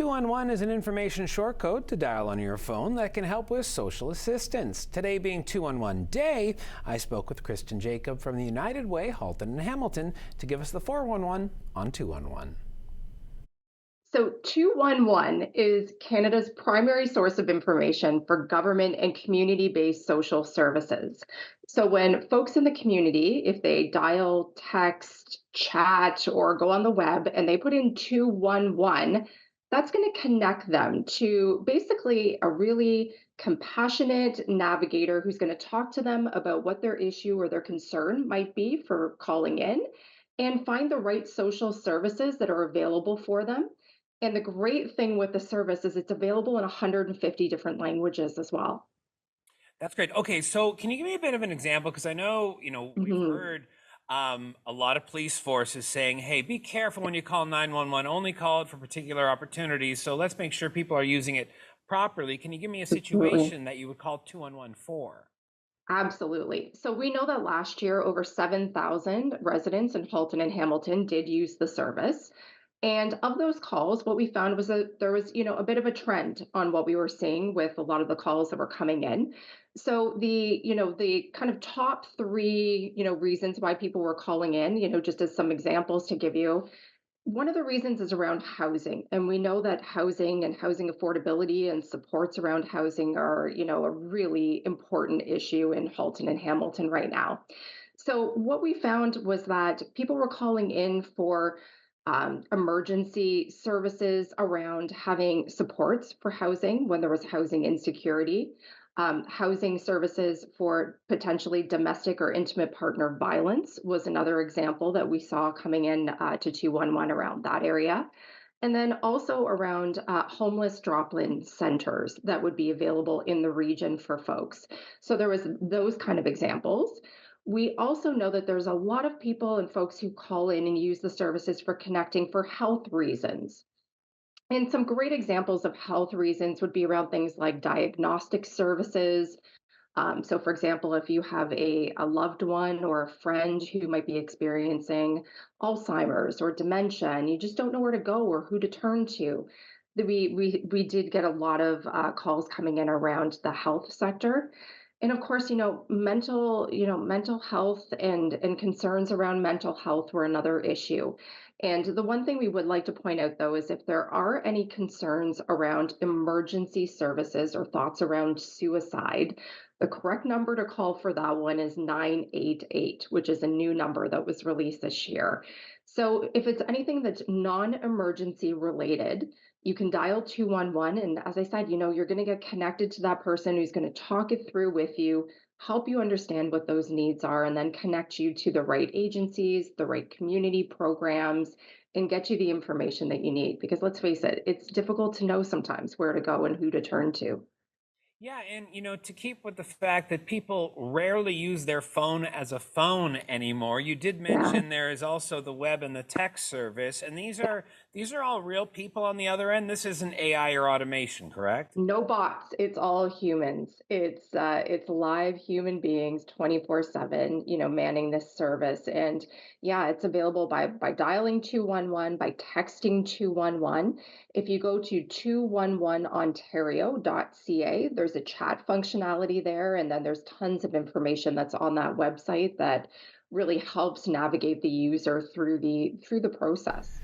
211 is an information shortcode to dial on your phone that can help with social assistance. Today being 211 Day, I spoke with Kristen Jacob from the United Way Halton and Hamilton to give us the 411 on 211. So 211 is Canada's primary source of information for government and community-based social services. So when folks in the community, if they dial, text, chat, or go on the web and they put in 211, that's going to connect them to basically a really compassionate navigator who's going to talk to them about what their issue or their concern might be for calling in and find the right social services that are available for them. And the great thing with the service is it's available in 150 different languages as well. That's great. Okay, so can you give me a bit of an example? Because I know, we've Mhm. heard a lot of police forces saying, hey, be careful when you call 911, only call it for particular opportunities. So let's make sure people are using it properly. Can you give me a Absolutely. situation that you would call 211 for? Absolutely. So we know that last year, over 7,000 residents in Halton and Hamilton did use the service. And of those calls, what we found was that there was, a bit of a trend on what we were seeing with a lot of the calls that were coming in. So the kind of top three, reasons why people were calling in, just as some examples to give you, one of the reasons is around housing, and we know that housing and housing affordability and supports around housing are, a really important issue in Halton and Hamilton right now. So what we found was that people were calling in for emergency services around having supports for housing when there was housing insecurity, housing services for potentially domestic or intimate partner violence was another example that we saw coming in to 211 around that area. And then also around homeless drop-in centers that would be available in the region for folks. So there was those kind of examples. We also know that there's a lot of people and folks who call in and use the services for connecting for health reasons. And some great examples of health reasons would be around things like diagnostic services. So, for example, if you have a loved one or a friend who might be experiencing Alzheimer's or dementia, and you just don't know where to go or who to turn to, we did get a lot of calls coming in around the health sector. And of course, mental health and concerns around mental health were another issue. And the one thing we would like to point out, though, is if there are any concerns around emergency services or thoughts around suicide, the correct number to call for that one is 988, which is a new number that was released this year. So if it's anything that's non-emergency related, you can dial 211. And as I said, you're going to get connected to that person who's going to talk it through with you, help you understand what those needs are, and then connect you to the right agencies, the right community programs, and get you the information that you need. Because let's face it, it's difficult to know sometimes where to go and who to turn to. Yeah, and to keep with the fact that people rarely use their phone as a phone anymore, you did Yeah. mention there is also the web and the text service, and these are all real people on the other end. This isn't AI or automation, correct? No bots. It's all humans. It's live human beings 24/7, manning this service. And yeah, it's available by dialing 211, by texting 211. If you go to 211ontario.ca, there's a chat functionality there, and then there's tons of information that's on that website that really helps navigate the user through the process.